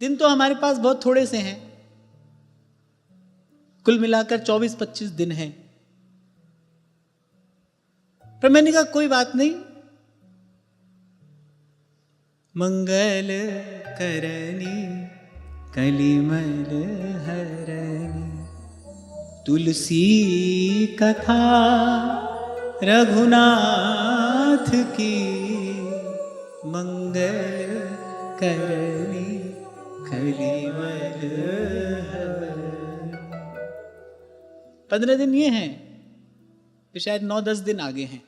दिन तो हमारे पास बहुत थोड़े से हैं, कुल मिलाकर 24-25 दिन हैं। पर मैंने कहा कोई बात नहीं, मंगल करनी कलिमल हरनी, तुलसी कथा रघुनाथ की, मंगल करनी कलिमल हरनी। 15 दिन ये हैं, फिर शायद 9-10 दिन आगे हैं,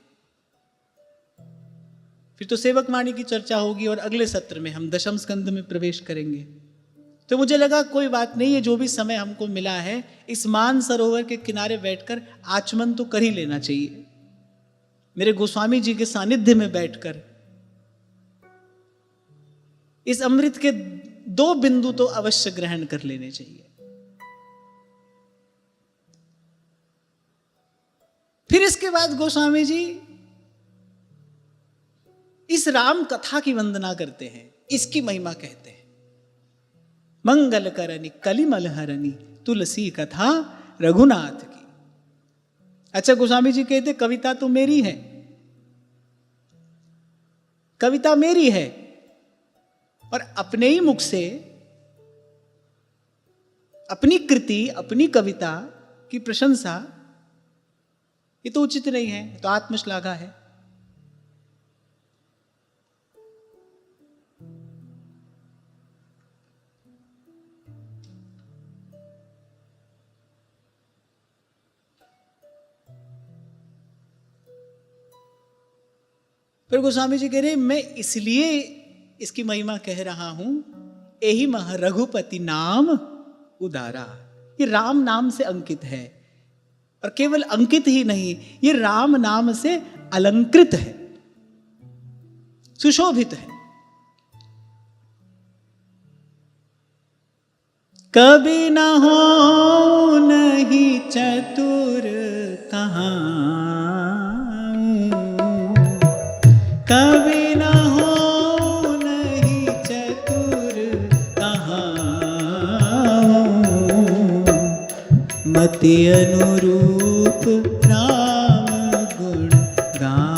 फिर तो सेवक वाणी की चर्चा होगी और अगले सत्र में हम दशम स्कंद में प्रवेश करेंगे। तो मुझे लगा कोई बात नहीं है, जो भी समय हमको मिला है इस मान सरोवर के किनारे बैठकर आचमन तो कर ही लेना चाहिए। मेरे गोस्वामी जी के सानिध्य में बैठकर इस अमृत के 2 बिंदु तो अवश्य ग्रहण कर लेने चाहिए। फिर इसके बाद गोस्वामी जी इस राम कथा की वंदना करते हैं, इसकी महिमा कहते हैं। मंगल करनी कलिमल हरनी, तुलसी कथा रघुनाथ की। अच्छा, गोस्वामी जी कहते कविता तो मेरी है, कविता मेरी है, और अपने ही मुख से अपनी कृति, अपनी कविता की प्रशंसा, ये तो उचित नहीं है, तो आत्मश्लाघा है। फिर गोस्वामी जी कह रहे मैं इसलिए इसकी महिमा कह रहा हूं, यही मह रघुपति नाम उदारा। ये राम नाम से अंकित है, और केवल अंकित ही नहीं, ये राम नाम से अलंकृत है, सुशोभित है। कभी न हो नहीं चतुर कहां, कभी न हो नहीं चतुर कहां, मति अनुरूप राम गुण गाऊं,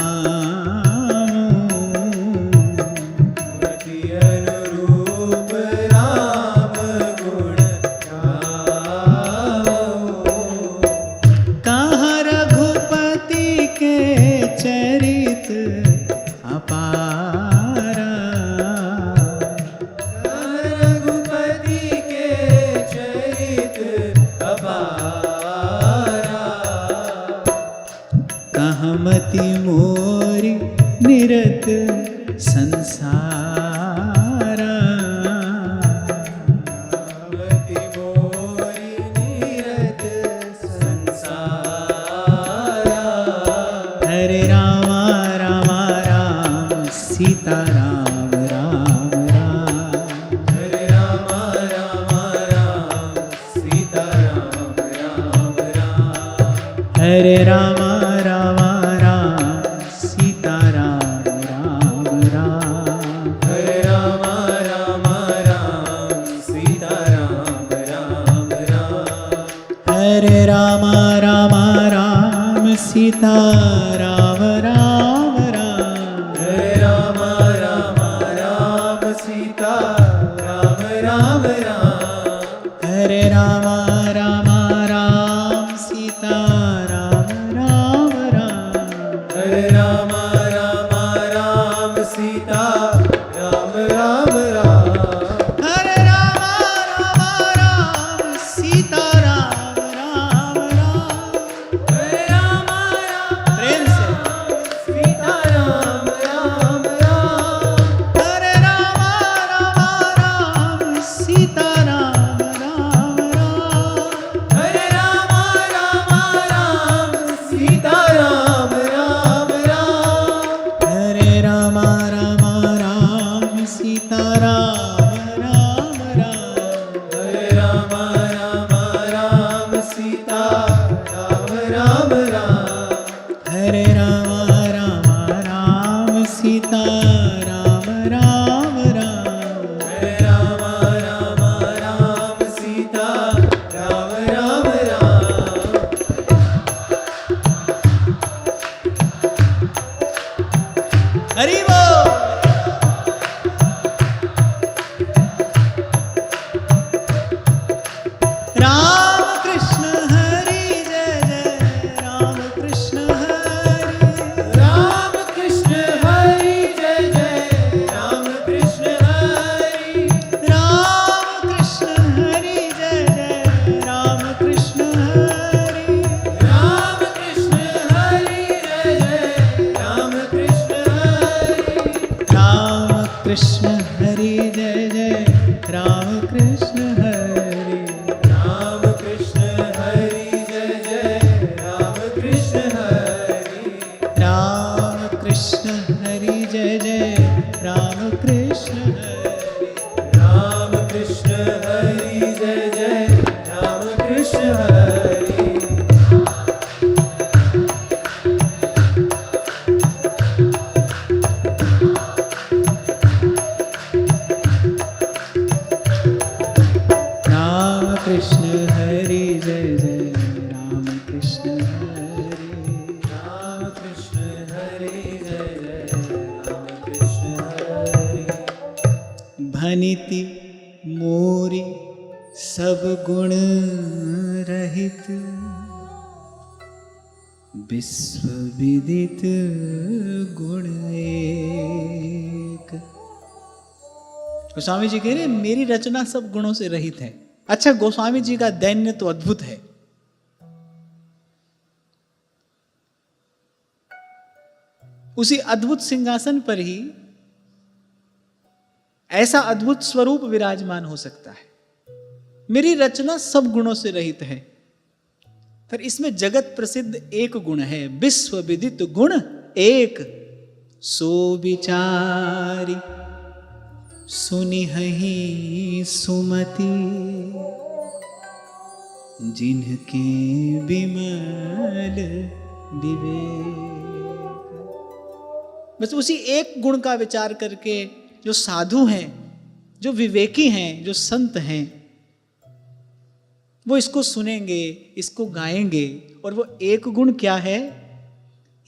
मति अनुरूप राम गुण गाऊं। कहाँ रघुपति के चरित अपारा, रघुपति के चरित अपारा, कहाँ मति मोरी निरत संसारा, मति मोरी निरत संसारा। हरे रामा रामा राम सीता राम राम राम, हरे रामा रामा राम सीता राम राम राम, हरे रामा रामा राम सीता राम राम राम, हरे रामा रामा राम सीता राम राम राम, हरे रामा रामा राम सीता राम राम राम, हरे रामा रामा राम सीता राम राम राम, हरे रामा रामा राम सीता राम राम राम, हरे रामा रामा राम सीता राम राम राम, हरे रामा रामा राम सीता राम राम राम, हरे रामा राम प्रेम से सीता राम राम राम, हरे रामा रामा राम सीता राम राम राम, कृष्ण हरे राम कृष्ण हरि जय जय राम कृष्ण हरि राम कृष्ण हरि जय जय राम कृष्ण हरे राम कृष्ण हरि जय जय राम कृष्ण हरि राम कृष्ण हरि जय जय राम कृष्ण हरे राम कृष्ण हरि जय जय राम कृष्ण हरि भनिति मोरी सब गुण रहित विश्व विदित गुण एक। गोस्वामी जी कह रहे मेरी रचना सब गुणों से रहित है। अच्छा, गोस्वामी जी का दैन्य तो अद्भुत है। उसी अद्भुत सिंहासन पर ही ऐसा अद्भुत स्वरूप विराजमान हो सकता है। मेरी रचना सब गुणों से रहित है, पर इसमें जगत प्रसिद्ध एक गुण है, विश्व विदित गुण एक। सो विचारी सुनिहि सुमति जिनके विमल विवेक। बस उसी एक गुण का विचार करके जो साधु हैं, जो विवेकी हैं, जो संत हैं, वो इसको सुनेंगे, इसको गाएंगे। और वो एक गुण क्या है?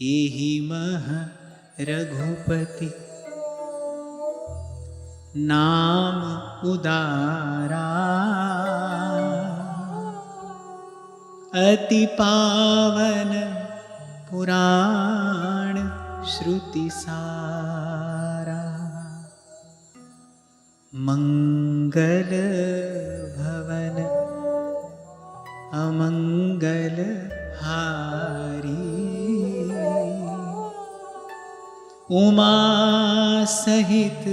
एहि मह रघुपति नाम उदारा अति पावन पुराण श्रुति सारा मंगल भवन अमंगल हारी उमा सहित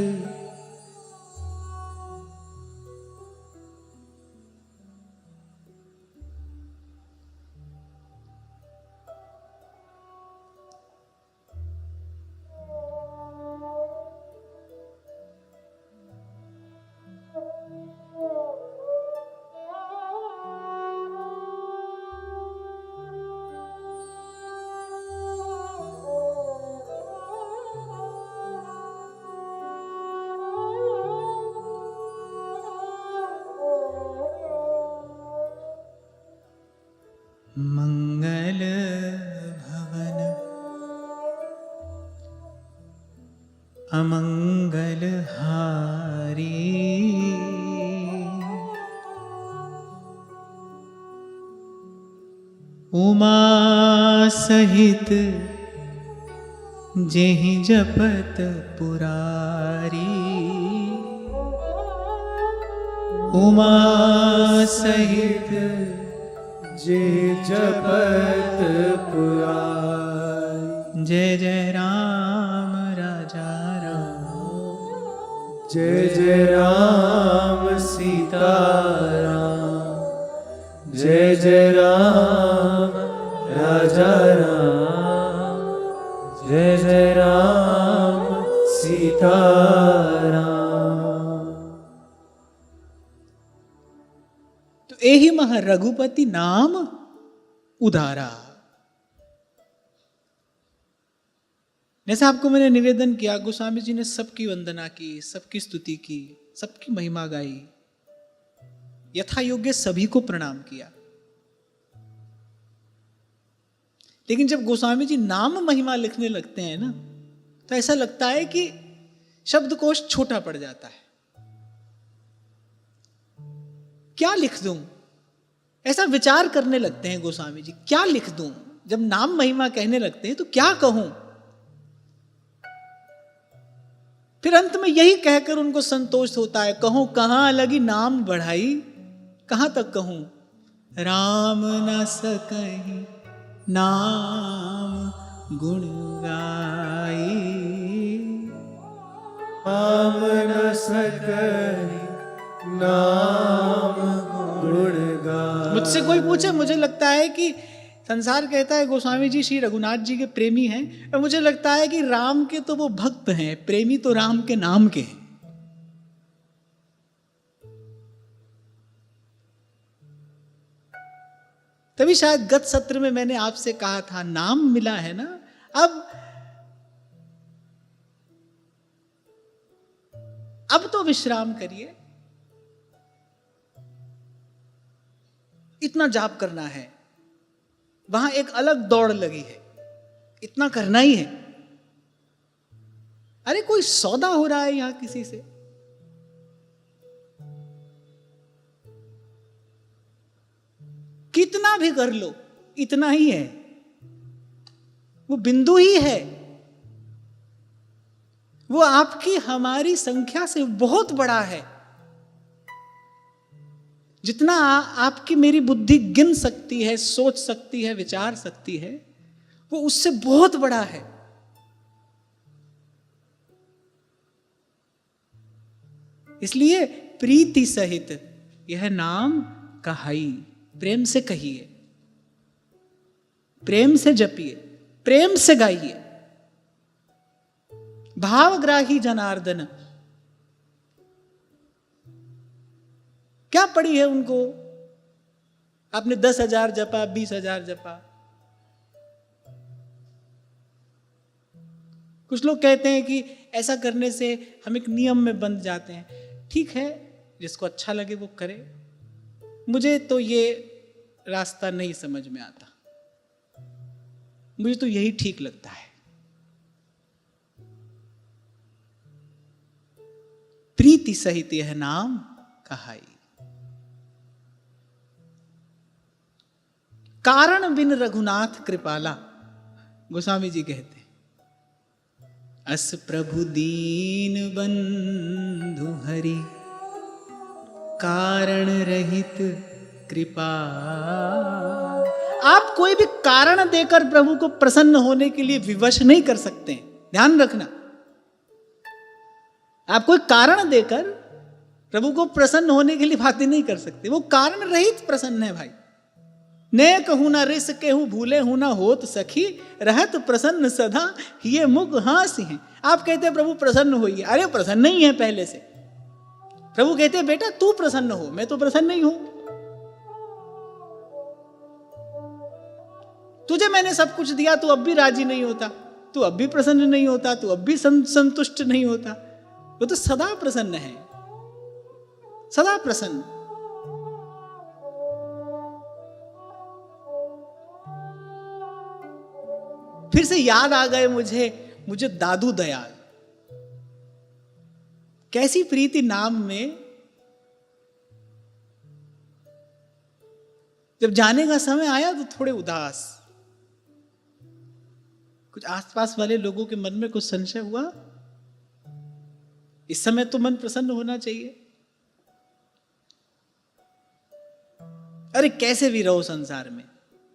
मंगल भवन अमंगल हारी उमा सहित जेहि जपत पुरारी उमा सहित जे जपत पुरारी। जय जय राम राजा राम जय जय राम सीता राम जय जय राम राजा राम जय जय राम सीता राम। तो एहि मह रघुपति नाम उदारा। जैसे आपको मैंने निवेदन किया, गोस्वामी जी ने सबकी वंदना की, सबकी स्तुति की, सबकी महिमा गाई, यथा योग्य सभी को प्रणाम किया। लेकिन जब गोस्वामी जी नाम महिमा लिखने लगते हैं ना, तो ऐसा लगता है कि शब्दकोश छोटा पड़ जाता है। क्या लिख दूं, ऐसा विचार करने लगते हैं गोस्वामी जी, क्या लिख दूं। जब नाम महिमा कहने लगते हैं तो क्या कहूं। फिर अंत में यही कहकर उनको संतोष होता है, कहूं कहां लगी नाम बढ़ाई, कहां तक कहूं। राम न सकहि नाम गुण गाई, राम न सकहि नाम गुण गाए। मुझसे कोई पूछे, मुझे लगता है कि संसार कहता है गोस्वामी जी श्री रघुनाथ जी के प्रेमी हैं, और मुझे लगता है कि राम के तो वो भक्त हैं, प्रेमी तो राम के नाम के हैं। तभी शायद गत सत्र में मैंने आपसे कहा था नाम मिला है ना, अब तो विश्राम करिए। इतना जाप करना है, वहां एक अलग दौड़ लगी है, इतना करना ही है। अरे कोई सौदा हो रहा है यहां किसी से, कितना भी कर लो इतना ही है, वो बिंदु ही है, वो आपकी हमारी संख्या से बहुत बड़ा है। जितना आपकी मेरी बुद्धि गिन सकती है, सोच सकती है, विचार सकती है, वो उससे बहुत बड़ा है। इसलिए प्रीति सहित यह नाम कहाई, प्रेम से कहिए, प्रेम से जपिए, प्रेम से गाइए। भावग्राही जनार्दन, क्या पड़ी है उनको? आपने 10,000 जपा, 20,000 जपा। कुछ लोग कहते हैं कि ऐसा करने से हम एक नियम में बंध जाते हैं। ठीक है, जिसको अच्छा लगे वो करे, मुझे तो ये रास्ता नहीं समझ में आता, मुझे तो यही ठीक लगता है। प्रीति सहित यह नाम कहाई, कारण बिन रघुनाथ कृपाला। गोस्वामी जी कहते हैं, अस प्रभु दीन बंधु हरि, कारण रहित कृपा। आप कोई भी कारण देकर प्रभु को प्रसन्न होने के लिए विवश नहीं कर सकते, ध्यान रखना। आप कोई कारण देकर प्रभु को प्रसन्न होने के लिए बातें नहीं कर सकते, वो कारण रहित प्रसन्न है भाई। ने कहूं ना रिस केहूं, भूले हूं ना होत सखी, रहत प्रसन्न सदा ये मुख हासी हैं। आप कहते हैं प्रभु प्रसन्न होइए, अरे प्रसन्न नहीं है पहले से। प्रभु कहते हैं बेटा तू प्रसन्न हो, मैं तो प्रसन्न नहीं हूं। तुझे मैंने सब कुछ दिया, तू अब भी राजी नहीं होता, तू अब भी प्रसन्न नहीं होता, तू अब भी संतुष्ट नहीं होता। वो तो सदा प्रसन्न है, सदा प्रसन्न। फिर से याद आ गए मुझे दादू दयाल। कैसी प्रीति नाम में। जब जाने का समय आया तो थोड़े उदास, कुछ आसपास वाले लोगों के मन में कुछ संशय हुआ। इस समय तो मन प्रसन्न होना चाहिए। अरे कैसे भी रहो संसार में,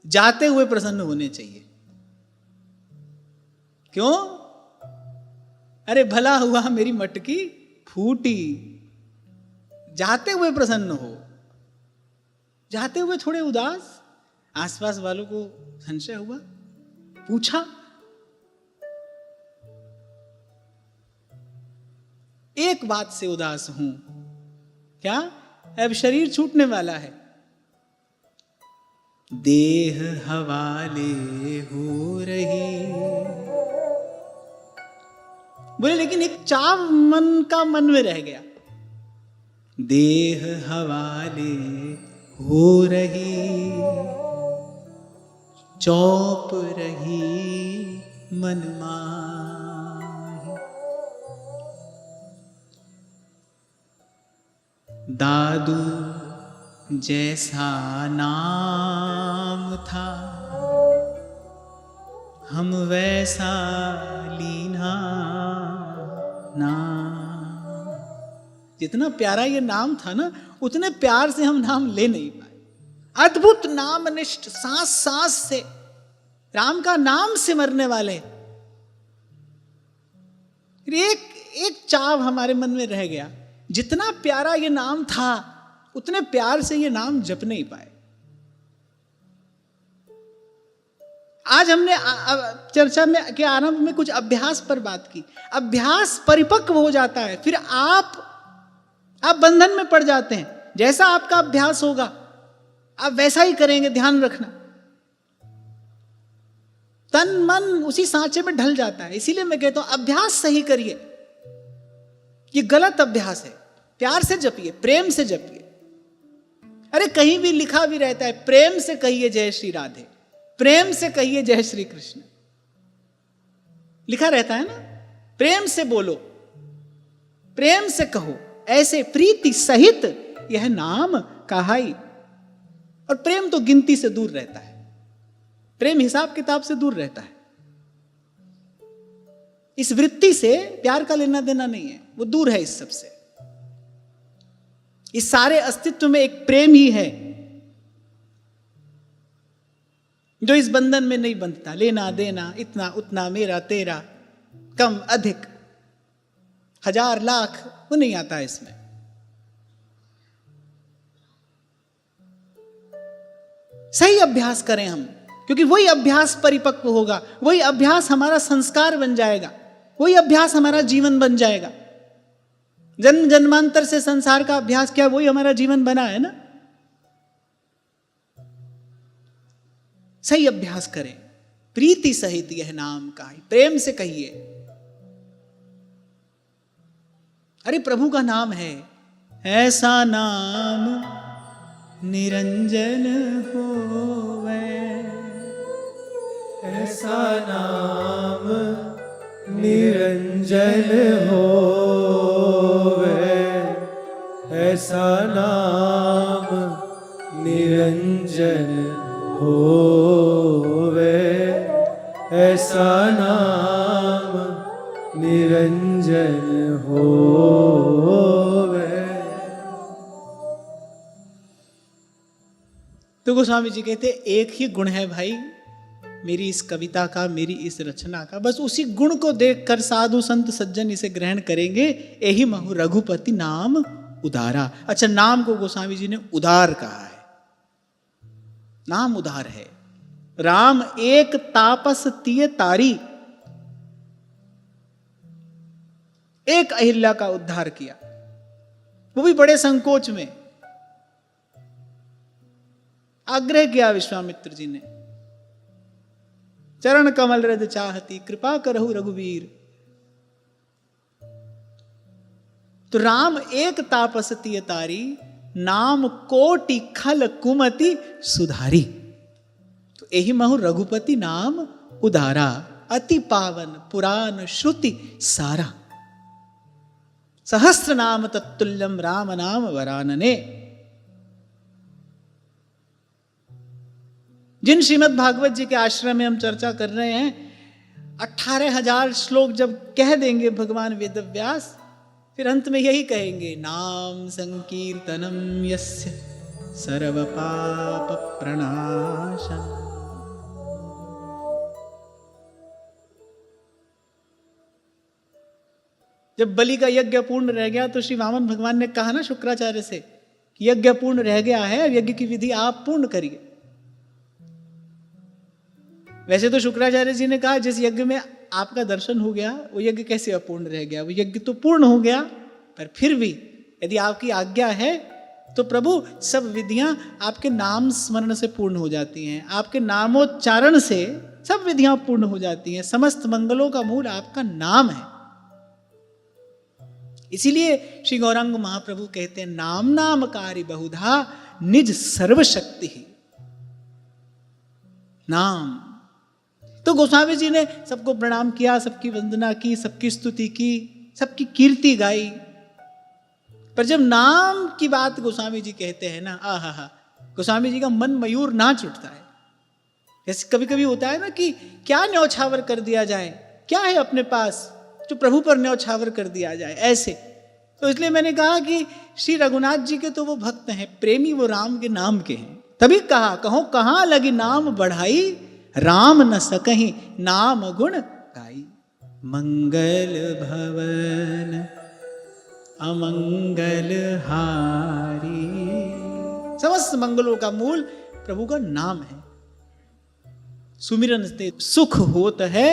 जाते हुए प्रसन्न होने चाहिए। क्यों? अरे भला हुआ मेरी मटकी फूटी। जाते हुए प्रसन्न हो, जाते हुए थोड़े उदास। आसपास वालों को संशय हुआ, पूछा, एक बात से उदास हूं। क्या? अब शरीर छूटने वाला है, देह हवाले हो रही। बोले लेकिन एक चाव मन में रह गया, देह हवाले हो रही, चौप रही मन माही। दादू जैसा नाम था, हम वैसा लीना नाम। जितना प्यारा ये नाम था ना, उतने प्यार से हम नाम ले नहीं पाए। अद्भुत नाम निष्ठ, सांस सांस से राम का नाम से मरने वाले। एक चाव हमारे मन में रह गया, जितना प्यारा ये नाम था उतने प्यार से ये नाम जप नहीं पाए। आज हमने चर्चा में के आरंभ में कुछ अभ्यास पर बात की। अभ्यास परिपक्व हो जाता है, फिर आप बंधन में पड़ जाते हैं। जैसा आपका अभ्यास होगा आप वैसा ही करेंगे, ध्यान रखना। तन मन उसी सांचे में ढल जाता है। इसीलिए मैं कहता हूं अभ्यास सही करिए। ये गलत अभ्यास है। प्यार से जपिए, प्रेम से जपिए। अरे कहीं भी लिखा भी रहता है प्रेम से कहिए जय श्री राधे, प्रेम से कहिए जय श्री कृष्ण, लिखा रहता है ना। प्रेम से बोलो, प्रेम से कहो, ऐसे प्रीति सहित यह नाम कहाई। और प्रेम तो गिनती से दूर रहता है, प्रेम हिसाब किताब से दूर रहता है। इस वृत्ति से प्यार का लेना देना नहीं है, वो दूर है इस सब से। इस सारे अस्तित्व में एक प्रेम ही है जो इस बंधन में नहीं बंधता। लेना देना, इतना उतना, मेरा तेरा, कम अधिक, हजार लाख, वो नहीं आता इसमें। सही अभ्यास करें हम, क्योंकि वही अभ्यास परिपक्व होगा, वही अभ्यास हमारा संस्कार बन जाएगा, वही अभ्यास हमारा जीवन बन जाएगा। जन्म जन्मांतर से संसार का अभ्यास क्या, वही हमारा जीवन बना है ना। सही अभ्यास करें, प्रीति सहित यह नाम का, प्रेम से कहिए। अरे प्रभु का नाम है, ऐसा नाम निरंजन होवे, ऐसा नाम निरंजन होवे, ऐसा नाम निरंजन होवे, ऐसा नाम निरंजन होवे। तो गोस्वामी जी कहते एक ही गुण है भाई मेरी इस कविता का, मेरी इस रचना का, बस उसी गुण को देखकर साधु संत सज्जन इसे ग्रहण करेंगे। यही महु रघुपति नाम उदारा। अच्छा, नाम को गोस्वामी जी ने उदार कहा है, नाम उदार है। राम एक तापस तिय तारी, एक अहिल्या का उद्धार किया, वो भी बड़े संकोच में। आग्रह किया विश्वामित्र जी ने, चरण कमल रज चाहती कृपा करहु रघुवीर। तो राम एक तापस तिय तारी, नाम कोटि खल कुमति सुधारी। तो यही महु रघुपति नाम उदारा, अति पावन पुराण श्रुति सारा। सहस्र नाम तत्तुल्यम राम नाम वरानने। जिन श्रीमद् भागवत जी के आश्रम में हम चर्चा कर रहे हैं, 18,000 श्लोक जब कह देंगे भगवान वेदव्यास, फिर अंत में यही कहेंगे, नाम संकीर्तनम यस्य सर्व पाप प्रणाशन। जब बलि का यज्ञ पूर्ण रह गया तो श्री वामन भगवान ने कहा ना शुक्राचार्य से, यज्ञ पूर्ण रह गया है, यज्ञ की विधि आप पूर्ण करिए। वैसे तो शुक्राचार्य जी ने कहा जिस यज्ञ में आपका दर्शन हो गया वो यज्ञ कैसे अपूर्ण रह गया, वो यज्ञ तो पूर्ण हो गया। पर फिर भी यदि आपकी आज्ञा है तो प्रभु सब विधियां आपके नाम स्मरण से पूर्ण हो जाती हैं, आपके नामोच्चारण से सब विधियां पूर्ण हो जाती हैं। समस्त मंगलों का मूल आपका नाम है। इसीलिए श्री गौरांग महाप्रभु कहते हैं, नाम नामकारी बहुधा निज सर्वशक्ति ही। नाम तो गोस्वामी जी ने सबको प्रणाम किया, सबकी वंदना की, सबकी स्तुति की, सबकी कीर्ति गाई। पर जब नाम की बात गोस्वामी जी कहते हैं ना, आहा, गोस्वामी जी का मन मयूर नाच उठता है। जैसे कभी कभी होता है ना कि क्या न्यौछावर कर दिया जाए, क्या है अपने पास जो प्रभु पर न्यौछावर कर दिया जाए, ऐसे। तो इसलिए मैंने कहा कि श्री रघुनाथ जी के तो वो भक्त हैं, प्रेमी वो राम के नाम के हैं। तभी कहा, कहो कहाँ लगी नाम बढ़ाई, राम न सकहीं नाम गुण गाई। मंगल भवन अमंगल हारी। समस्त मंगलों का मूल प्रभु का नाम है। सुमिरन ते सुख होत है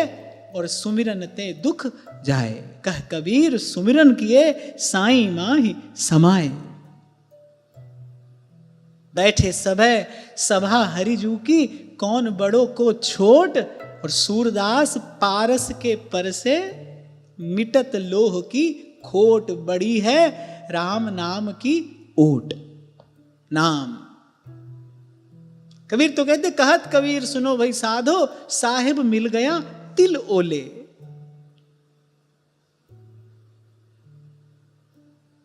और सुमिरन ते दुख जाए। कह कबीर सुमिरन किए साईं माहि समाए। बैठे सभै सभा हरिजू की, कौन बड़ो को छोट। और सूरदास पारस के परसे, मिटत लोह की खोट। बड़ी है राम नाम की ओट। नाम कबीर तो कहते, कहत कबीर सुनो भाई साधो, साहिब मिल गया तिल ओले।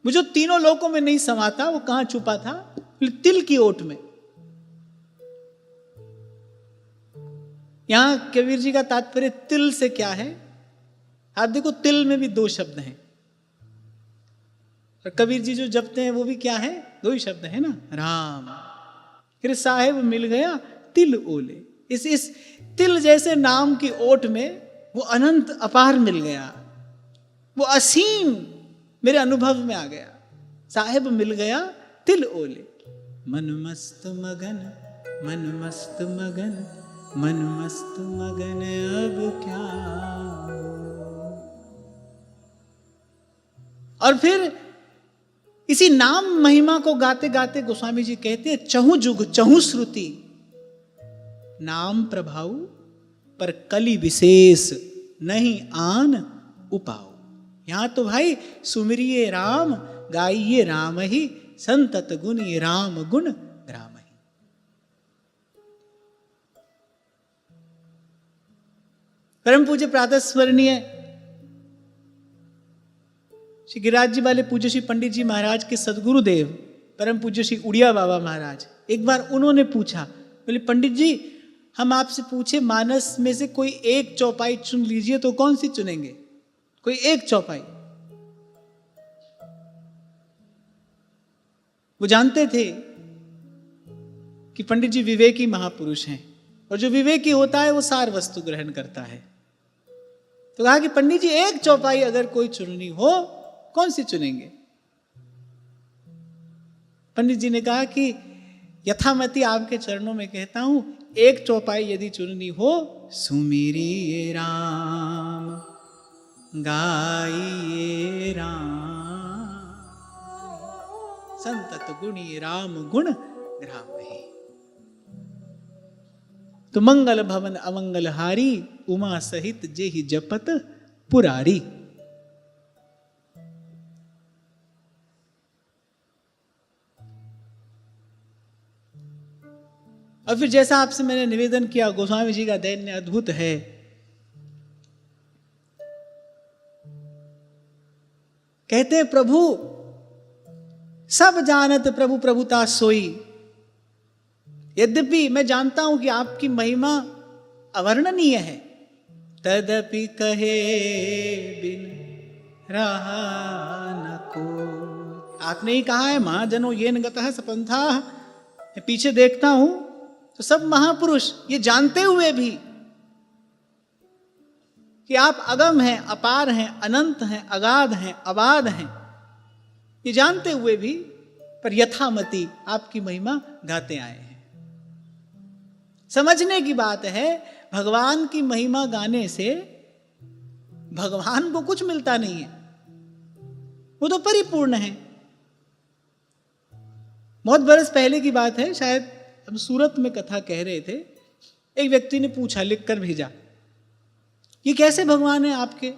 वो जो तीनों लोकों में नहीं समाता, वो कहां छुपा था? तिल की ओट में। यहां कबीर जी का तात्पर्य तिल से क्या है? आप देखो, तिल में भी दो शब्द हैं, और कबीर जी जो जपते हैं वो भी क्या है? दो ही शब्द है ना, राम। फिर साहेब मिल गया तिल ओले। इस तिल जैसे नाम की ओट में वो अनंत अपार मिल गया, वो असीम मेरे अनुभव में आ गया। साहेब मिल गया तिल ओले। मन मस्त मगन, मन मस्त मगन, मन मस्त मगन अब क्या। और फिर इसी नाम महिमा को गाते गाते गोस्वामी जी कहते हैं, चहु जुग चहु श्रुति नाम प्रभाऊ, पर कलि विशेष नहीं आन उपाऊ। यहां तो भाई सुमिरिये राम, गाइये राम ही, संतत गुण ये राम गुण ग्राम ही। परम पूज्य प्रातः स्मरणीय श्री गिरिराज जी वाले पूज्य श्री पंडित जी महाराज के सदगुरुदेव परम पूज्य श्री उड़िया बाबा महाराज, एक बार उन्होंने पूछा, बोले पंडित जी हम आपसे पूछे मानस में से कोई एक चौपाई चुन लीजिए, तो कौन सी चुनेंगे? कोई एक चौपाई। वो जानते थे कि पंडित जी विवेकी महापुरुष हैं, और जो विवेकी होता है वो सार वस्तु ग्रहण करता है। तो कहा कि पंडित जी एक चौपाई अगर कोई चुननी हो, कौन सी चुनेंगे? पंडित जी ने कहा कि यथामति आपके चरणों में कहता हूं, एक चौपाई यदि चुननी हो, सुमिरिये राम, गाइये राम, संतत गुणी राम गुण ग्राम ही। तो मंगल भवन अमंगल हारी, उमा सहित जेहि जपत पुरारी। और फिर जैसा आपसे मैंने निवेदन किया, गोस्वामी जी का दैन्य अद्भुत है। कहते हैं प्रभु सब जानत प्रभु प्रभुता सोई। यद्यपि मैं जानता हूं कि आपकी महिमा अवर्णनीय है, तदपि कहे बिन रहा न को। आपने ही कहा है, महाजनो ये नगतः सपंथा। मैं पीछे देखता हूं तो सब महापुरुष ये जानते हुए भी कि आप अगम हैं, अपार हैं, अनंत हैं, अगाध हैं, अबाध हैं, ये जानते हुए भी पर यथामति आपकी महिमा गाते आए हैं। समझने की बात है, भगवान की महिमा गाने से भगवान को कुछ मिलता नहीं है, वो तो परिपूर्ण है। बहुत बरस पहले की बात है, शायद हम सूरत में कथा कह रहे थे। एक व्यक्ति ने पूछा, लिख कर भेजा, ये कैसे भगवान है आपके?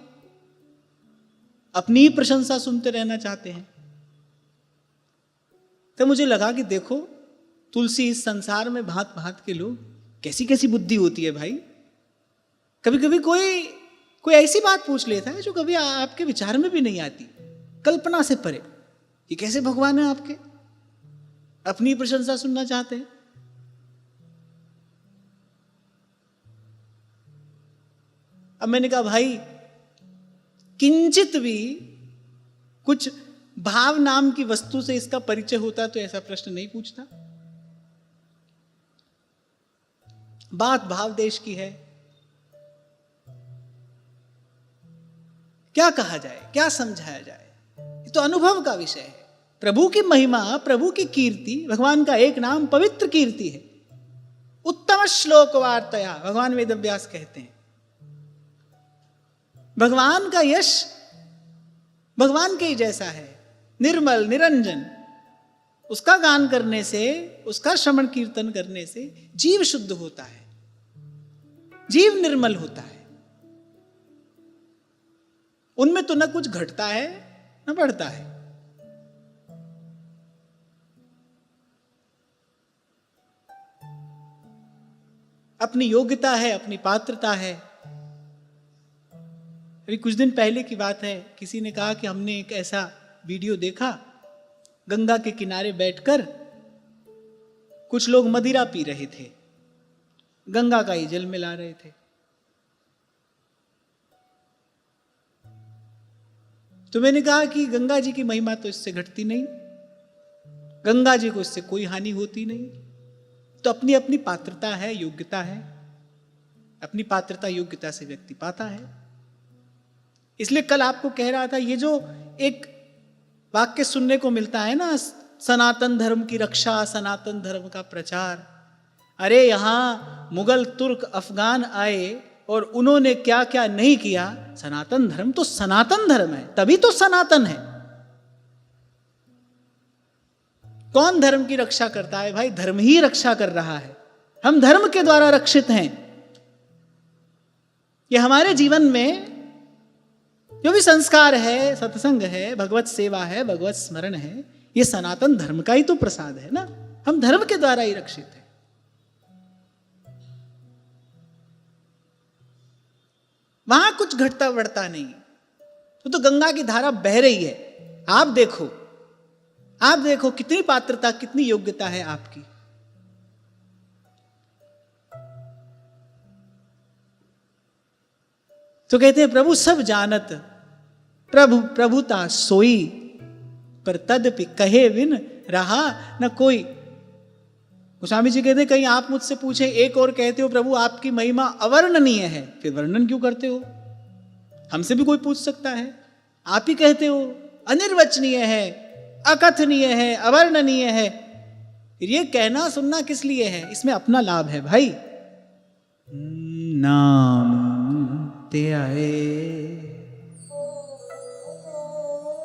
अपनी प्रशंसा सुनते रहना चाहते हैं। तो मुझे लगा कि देखो, तुलसी इस संसार में भांत भांत के लोग, कैसी कैसी बुद्धि होती है भाई। कभी कभी कोई ऐसी बात पूछ लेता है जो कभी आपके विचार में भी नहीं आती, कल्पना से परे। ये कैसे भगवान है आपके? अपनी प्रशंसा सुनना चाहते हैं। अब मैंने कहा भाई, किंचित भी कुछ भाव नाम की वस्तु से इसका परिचय होता तो ऐसा प्रश्न नहीं पूछता। बात भाव देश की है, क्या कहा जाए, क्या समझाया जाए, तो अनुभव का विषय है। प्रभु की महिमा, प्रभु की कीर्ति, भगवान का एक नाम पवित्र कीर्ति है। उत्तम श्लोक वार्तया, भगवान वेदव्यास कहते हैं। भगवान का यश भगवान के ही जैसा है, निर्मल निरंजन। उसका गान करने से, उसका श्रवण कीर्तन करने से जीव शुद्ध होता है, जीव निर्मल होता है। उनमें तो न कुछ घटता है न बढ़ता है। अपनी योग्यता है, अपनी पात्रता है। अभी कुछ दिन पहले की बात है, किसी ने कहा कि हमने एक ऐसा वीडियो देखा, गंगा के किनारे बैठकर कुछ लोग मदिरा पी रहे थे, गंगा का ही जल मिला रहे थे। तो मैंने कहा कि गंगा जी की महिमा तो इससे घटती नहीं, गंगा जी को इससे कोई हानि होती नहीं। तो अपनी अपनी पात्रता है, योग्यता है, अपनी पात्रता योग्यता से व्यक्ति पाता है। इसलिए कल आपको कह रहा था, ये जो एक वाक्य सुनने को मिलता है ना, सनातन धर्म की रक्षा, सनातन धर्म का प्रचार। अरे यहां मुगल, तुर्क, अफगान आए और उन्होंने क्या क्या नहीं किया। सनातन धर्म तो सनातन धर्म है, तभी तो सनातन है। कौन धर्म की रक्षा करता है? भाई धर्म ही रक्षा कर रहा है। हम धर्म के द्वारा रक्षित हैं। ये हमारे जीवन में जो भी संस्कार है, सत्संग है, भगवत सेवा है, भगवत स्मरण है, ये सनातन धर्म का ही तो प्रसाद है ना। हम धर्म के द्वारा ही रक्षित हैं। वहां कुछ घटता बढ़ता नहीं, तो गंगा की धारा बह रही है। आप देखो, आप देखो कितनी पात्रता, कितनी योग्यता है आपकी। तो कहते हैं प्रभु सब जानत, प्रभु प्रभुता सोई, पर तदपि कहे विन रहा न कोई। गोस्वामी जी कहते हैं कहीं आप मुझसे पूछे, एक और कहते हो प्रभु आपकी महिमा अवर्णनीय है, फिर वर्णन क्यों करते हो? हमसे भी कोई पूछ सकता है। आप ही कहते हो अनिर्वचनीय है, अकथनीय है, अवर्णनीय है, फिर ये कहना सुनना किस लिए है? इसमें अपना लाभ है भाई। नाम ते आए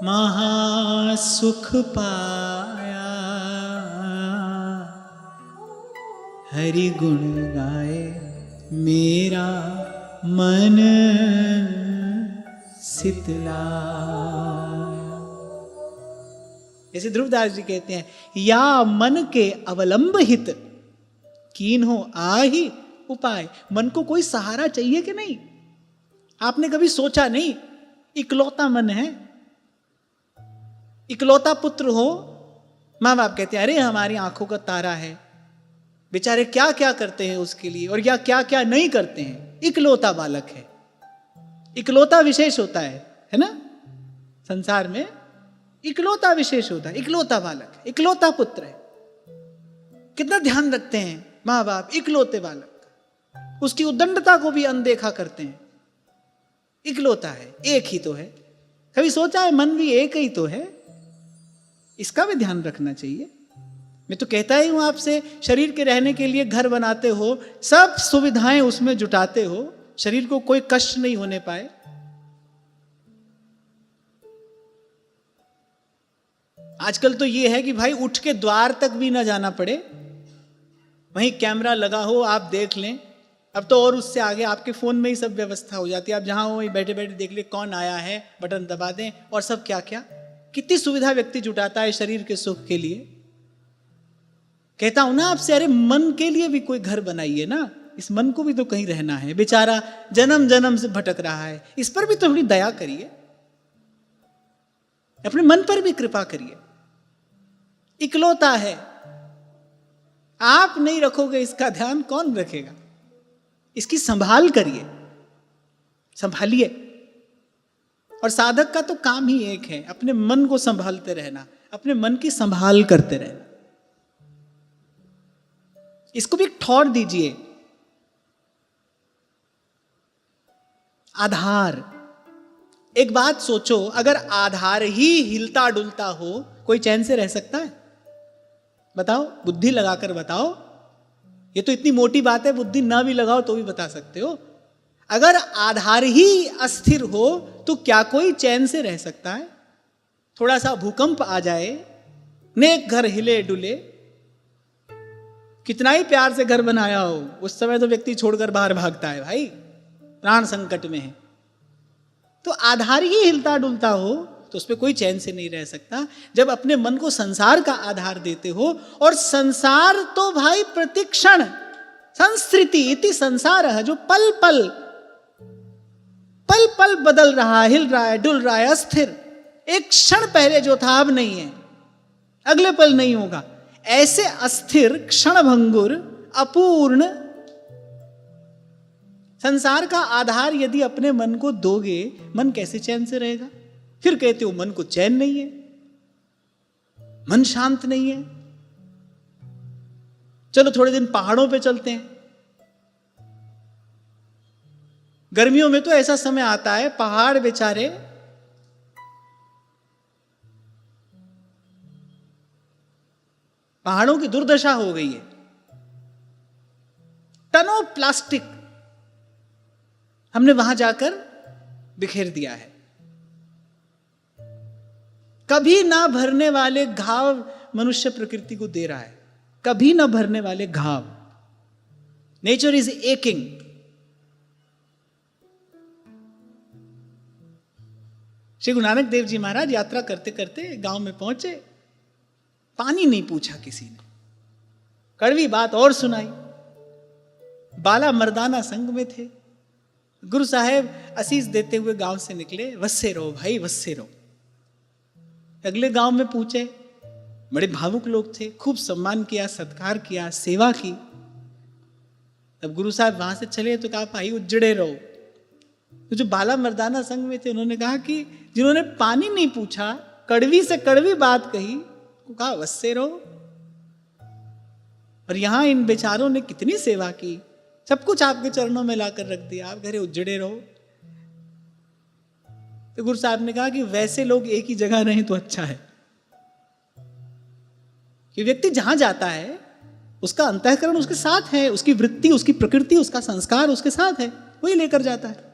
महासुख पाया, हरि गुण गाए मेरा मन शीतला। जैसे ध्रुवदास जी कहते हैं, या मन के अवलंब हित कीन हो आही उपाय। मन को कोई सहारा चाहिए कि नहीं? आपने कभी सोचा नहीं? इकलौता मन है, इकलौता पुत्र हो, माँ बाप कहते हैं अरे हमारी आंखों का तारा है, बेचारे क्या क्या करते हैं उसके लिए और या क्या क्या नहीं करते हैं। इकलौता बालक है, इकलौता विशेष होता है ना। संसार में इकलौता विशेष होता है, इकलौता बालक है, इकलौता पुत्र है। कितना ध्यान रखते हैं माँ बाप इकलौते बालक, उसकी उद्दंडता को भी अनदेखा करते हैं। इकलौता है, एक ही तो है। कभी सोचा है मन भी एक ही तो है? इसका भी ध्यान रखना चाहिए। मैं तो कहता ही हूं आपसे, शरीर के रहने के लिए घर बनाते हो, सब सुविधाएं उसमें जुटाते हो, शरीर को कोई कष्ट नहीं होने पाए। आजकल तो ये है कि भाई उठ के द्वार तक भी ना जाना पड़े, वहीं कैमरा लगा हो, आप देख लें। अब तो और उससे आगे आपके फोन में ही सब व्यवस्था हो जाती है। आप जहां हो वहीं बैठे बैठे देख ले कौन आया है, बटन दबा दें और सब क्या क्या। कितनी सुविधा व्यक्ति जुटाता है शरीर के सुख के लिए। कहता हूं ना आपसे, अरे मन के लिए भी कोई घर बनाइए ना। इस मन को भी तो कहीं रहना है, बेचारा जन्म जन्म से भटक रहा है। इस पर भी तो थोड़ी दया करिए, अपने मन पर भी कृपा करिए। इकलौता है, आप नहीं रखोगे इसका ध्यान, कौन रखेगा? इसकी संभाल करिए, संभालिए। और साधक का तो काम ही एक है, अपने मन को संभालते रहना, अपने मन की संभाल करते रहना। इसको भी एक ठौर दीजिए, आधार, एक बात सोचो, अगर आधार ही हिलता डुलता हो, कोई चैन से रह सकता है? बताओ, बुद्धि लगाकर बताओ। ये तो इतनी मोटी बात है, बुद्धि ना भी लगाओ तो भी बता सकते हो। अगर आधार ही अस्थिर हो तो क्या कोई चैन से रह सकता है? थोड़ा सा भूकंप आ जाए, नेक घर हिले डुले, कितना ही प्यार से घर बनाया हो, उस समय तो व्यक्ति छोड़कर बाहर भागता है, भाई प्राण संकट में है। तो आधार ही हिलता डुलता हो तो उस पर कोई चैन से नहीं रह सकता। जब अपने मन को संसार का आधार देते हो, और संसार तो भाई प्रतिक्षण संस्कृति इति संसार है, जो पल पल पल पल बदल रहा है, हिल रहा है, डुल रहा है, अस्थिर। एक क्षण पहले जो था अब नहीं है, अगले पल नहीं होगा। ऐसे अस्थिर, क्षणभंगुर, अपूर्ण संसार का आधार यदि अपने मन को दोगे, मन कैसे चैन से रहेगा? फिर कहते हो मन को चैन नहीं है, मन शांत नहीं है। चलो थोड़े दिन पहाड़ों पे चलते हैं। गर्मियों में तो ऐसा समय आता है, पहाड़ बेचारे पहाड़ों की दुर्दशा हो गई है। टनों प्लास्टिक हमने वहां जाकर बिखेर दिया है। कभी ना भरने वाले घाव मनुष्य प्रकृति को दे रहा है, कभी ना भरने वाले घाव। Nature is aching. Shri Guru Nanak Dev ji महाराज यात्रा करते करते गांव में पहुंचे, पानी नहीं पूछा किसी ने, कड़वी बात और सुनाई। बाला मर्दाना संग में थे। गुरु साहेब आशीष देते हुए गांव से निकले, वस्से रहो भाई, वस्से रहो। अगले गांव में पूछे, बड़े भावुक लोग थे, खूब सम्मान किया, सत्कार किया, सेवा की। तब गुरु साहब वहां से चले तो कहा भाई उजड़े रहो। तो जो बाला मर्दाना संघ में थे उन्होंने कहा कि जिन्होंने पानी नहीं पूछा, कड़वी से कड़वी बात कही, कहा वस्से रहो। और यहां इन बेचारों ने कितनी सेवा की, सब कुछ आपके चरणों में लाकर रख दिया, आप घरे उजड़े रहो। तो गुरु साहब ने कहा कि वैसे लोग एक ही जगह रहें तो अच्छा है। कि व्यक्ति जहां जाता है उसका अंतःकरण उसके साथ है, उसकी वृत्ति, उसकी प्रकृति, उसका संस्कार उसके साथ है, वही लेकर जाता है।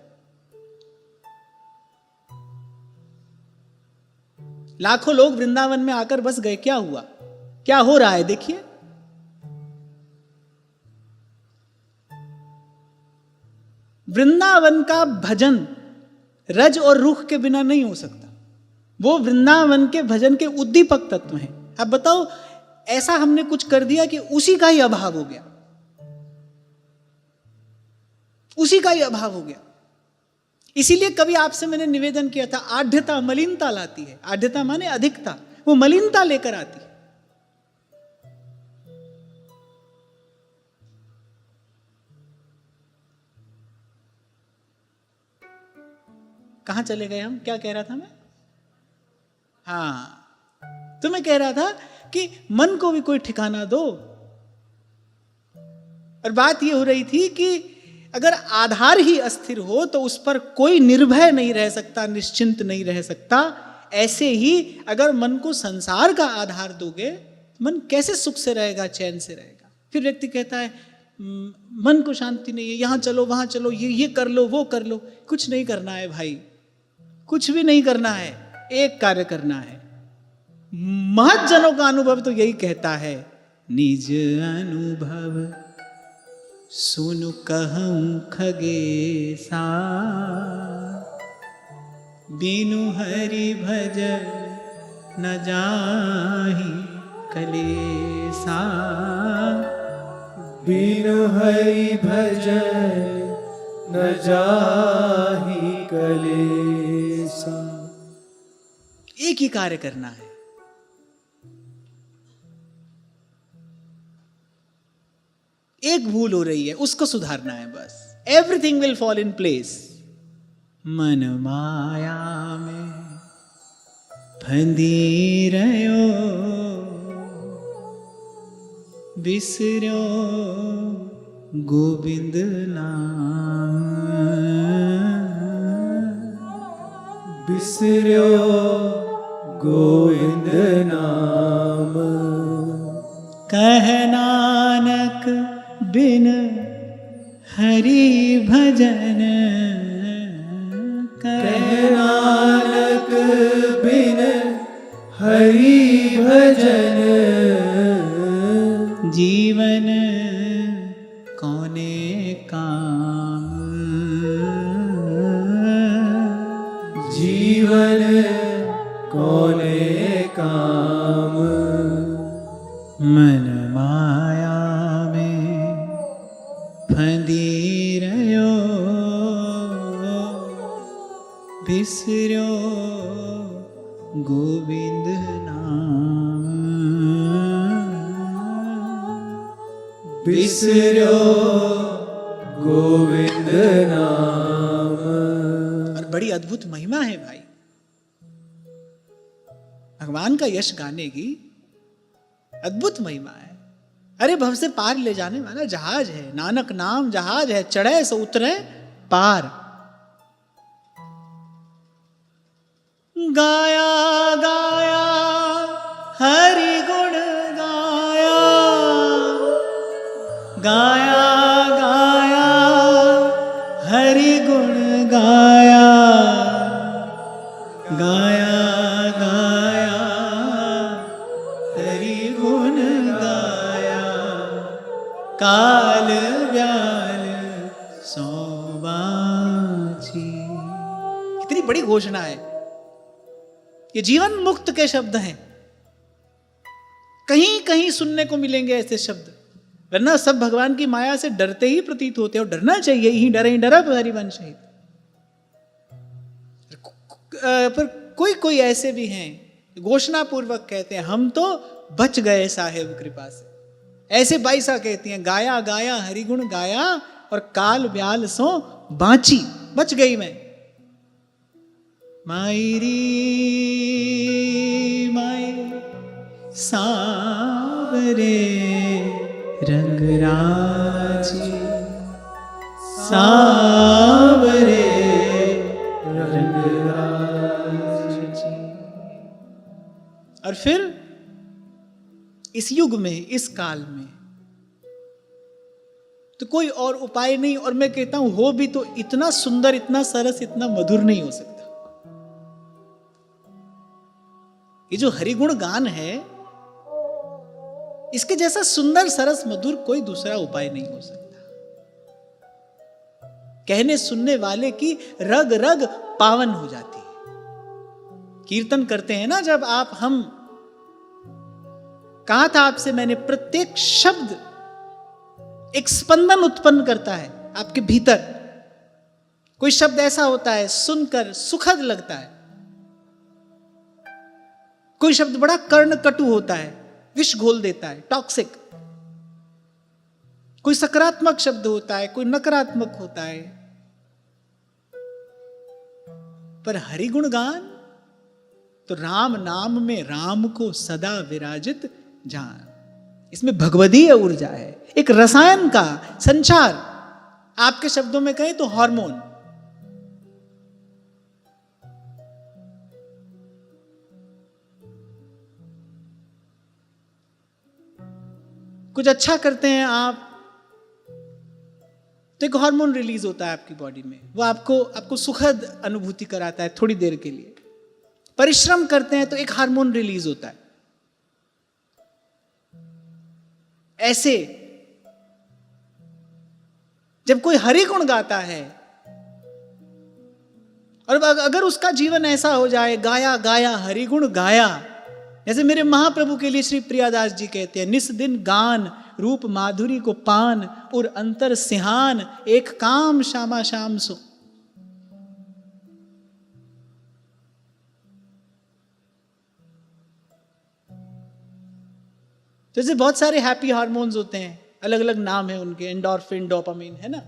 लाखों लोग वृंदावन में आकर बस गए, क्या हुआ, क्या हो रहा है देखिए। वृंदावन का भजन रज और रुख के बिना नहीं हो सकता। वो वृंदावन के भजन के उद्दीपक तत्व हैं। अब बताओ, ऐसा हमने कुछ कर दिया कि उसी का ही अभाव हो गया, उसी का ही अभाव हो गया। इसीलिए कभी आपसे मैंने निवेदन किया था, आढ़्यता मलिनता लाती है। आढ़्यता माने अधिकता, वो मलिनता लेकर आती है। कहां चले गए हम, क्या कह रहा था मैं? हाँ, तो मैं कह रहा था कि मन को भी कोई ठिकाना दो। और बात यह हो रही थी कि अगर आधार ही अस्थिर हो तो उस पर कोई निर्भय नहीं रह सकता, निश्चिंत नहीं रह सकता। ऐसे ही अगर मन को संसार का आधार दोगे, मन कैसे सुख से रहेगा, चैन से रहेगा? फिर व्यक्ति कहता है मन को शांति नहीं है, यहां चलो वहां चलो, ये कर लो वो कर लो। कुछ नहीं करना है भाई, कुछ भी नहीं करना है, एक कार्य करना है। महज्जनों का अनुभव तो यही कहता है, निज अनुभव सुनु कहूं खगेसा, बिनु हरि भजन न जाहि कलेसा। बिनु हरि भजन न जाहि कलेसा। एक ही कार्य करना है। एक भूल हो रही है, उसको सुधारना है बस। Everything will fall in place. मन माया में फंदी रहो, बिसरो गोविंद नाम। बिसर्यो गोविंद नाम। कह नानक बिन हरि भजन, कह नानक बिन हरि भजन, जीवन कौने काम। जीवन कौने काम। मन माया में फंदी रह्यो, बिसर्यो गोविंद नाम। बिसर्यो गोविंद नाम। और बड़ी अद्भुत महिमा है भाई भगवान का यश गाने की, अद्भुत महिमा है। अरे भव से पार ले जाने वाला जहाज है, नानक नाम जहाज है, चढ़े सो उतरे पार। गाया गाया हरि गुण गाया, गाया गाया हरि गुण गाया, गाया गाया हरि गुण गाया, काल व्याल सो बाँची। कितनी बड़ी घोषणा है। ये जीवन मुक्त के शब्द हैं। कहीं कहीं सुनने को मिलेंगे ऐसे शब्द, वरना सब भगवान की माया से डरते ही प्रतीत होते हैं, और डरना चाहिए, ही डरब हरिवंश शहीद। पर कोई कोई ऐसे भी हैं घोषणा पूर्वक कहते हैं हम तो बच गए साहेब कृपा से। ऐसे बाईसा कहती हैं, गाया गाया हरिगुण गाया और काल ब्याल सो बाँची, बच गई मैं। मायरी माय सावरे रंग राजी, सावरे रंग राजी। और फिर इस युग में, इस काल में तो कोई और उपाय नहीं, और मैं कहता हूं हो भी तो इतना सुंदर, इतना सरस, इतना मधुर नहीं हो सकता। ये जो हरिगुण गान है, इसके जैसा सुंदर सरस मधुर कोई दूसरा उपाय नहीं हो सकता। कहने सुनने वाले की रग रग पावन हो जाती है। कीर्तन करते हैं ना जब आप, हम कहा था आपसे मैंने, प्रत्येक शब्द एक स्पंदन उत्पन्न करता है आपके भीतर। कोई शब्द ऐसा होता है सुनकर सुखद लगता है, कोई शब्द बड़ा कर्ण कटु होता है, विष घोल देता है, टॉक्सिक। कोई सकारात्मक शब्द होता है, कोई नकारात्मक होता है। पर हरिगुण गान तो राम नाम में राम को सदा विराजित जान। इसमें भगवदीय ऊर्जा है, एक रसायन का संचार, आपके शब्दों में कहें तो हार्मोन। कुछ अच्छा करते हैं आप तो एक हार्मोन रिलीज होता है आपकी बॉडी में, वो आपको सुखद अनुभूति कराता है थोड़ी देर के लिए। परिश्रम करते हैं तो एक हार्मोन रिलीज होता है। ऐसे जब कोई हरि गुण गाता है, और अगर उसका जीवन ऐसा हो जाए, गाया गाया हरि गुण गाया, जैसे मेरे महाप्रभु के लिए श्री प्रियादास जी कहते हैं, निस दिन गान रूप माधुरी को पान और अंतर सिहान, एक काम श्यामा श्याम सो। जैसे बहुत सारे हैप्पी हार्मोन्स होते हैं, अलग अलग नाम है उनके, एंडोर्फिन, डोपामिन, है ना।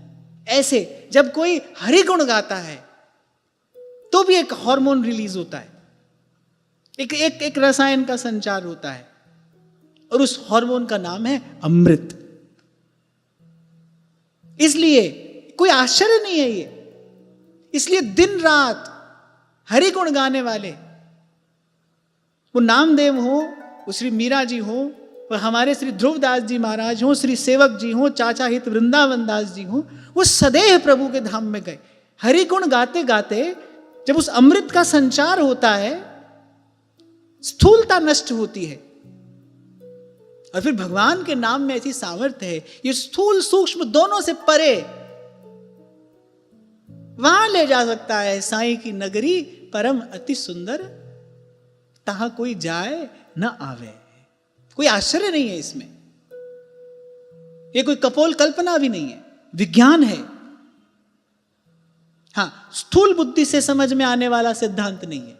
ऐसे जब कोई हरि गुण गाता है तो भी एक हार्मोन रिलीज होता है, एक रसायन का संचार होता है, और उस हार्मोन का नाम है अमृत। इसलिए कोई आश्चर्य नहीं है ये। इसलिए दिन रात हरि गुण गाने वाले, वो नामदेव हो, वो श्री मीरा जी हो, वो हमारे श्री ध्रुवदास जी महाराज हो, श्री सेवक जी हो, चाचा हित वृंदावन दास जी हो, वो सदैव प्रभु के धाम में गए। हरि गुण गाते गाते जब उस अमृत का संचार होता है, स्थूलता नष्ट होती है, और फिर भगवान के नाम में ऐसी सामर्थ्य है, ये स्थूल सूक्ष्म दोनों से परे वहां ले जा सकता है। साईं की नगरी परम अति सुंदर, तहां कोई जाए न आवे। कोई आश्चर्य नहीं है इसमें, ये कोई कपोल कल्पना भी नहीं है, विज्ञान है। हां, स्थूल बुद्धि से समझ में आने वाला सिद्धांत नहीं है।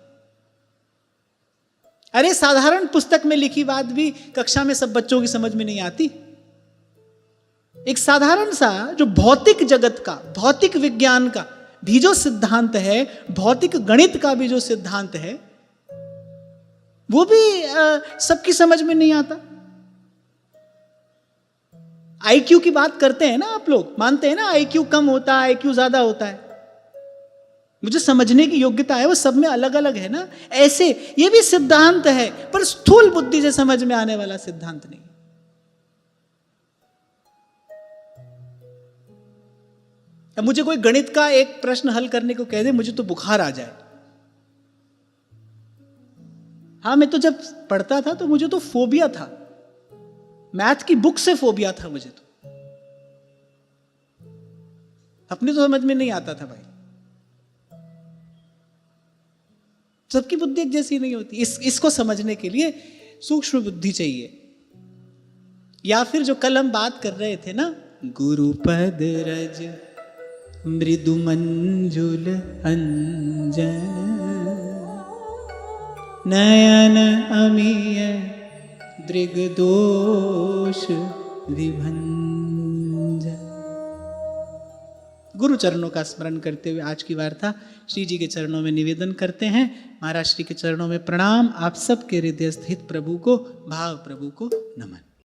अरे साधारण पुस्तक में लिखी बात भी कक्षा में सब बच्चों की समझ में नहीं आती। एक साधारण सा जो भौतिक जगत का, भौतिक विज्ञान का भी जो सिद्धांत है, भौतिक गणित का भी जो सिद्धांत है, वो भी सबकी समझ में नहीं आता। आईक्यू की बात करते हैं ना आप लोग, मानते हैं ना आईक्यू कम होता है, आईक्यू ज्यादा होता है। मुझे समझने की योग्यता है, वो सब में अलग अलग है ना। ऐसे ये भी सिद्धांत है, पर स्थूल बुद्धि से समझ में आने वाला सिद्धांत नहीं। अब मुझे कोई गणित का एक प्रश्न हल करने को कह दे, मुझे तो बुखार आ जाए। हाँ, मैं तो जब पढ़ता था तो मुझे तो फोबिया था, मैथ की बुक से फोबिया था मुझे तो, अपने तो समझ में नहीं आता था भाई। सबकी बुद्धि एक जैसी नहीं होती। इसको समझने के लिए सूक्ष्म बुद्धि चाहिए। या फिर जो कल हम बात कर रहे थे ना, गुरुपद रज मृदु मंजुल अंजन, नयन अमीय दृगदोष विभंजन। गुरु चरणों का स्मरण करते हुए आज की वार्ता श्री जी के चरणों में निवेदन करते हैं। महाराज श्री के चरणों में प्रणाम। आप सबके हृदय स्थित प्रभु को, भाव प्रभु को नमन।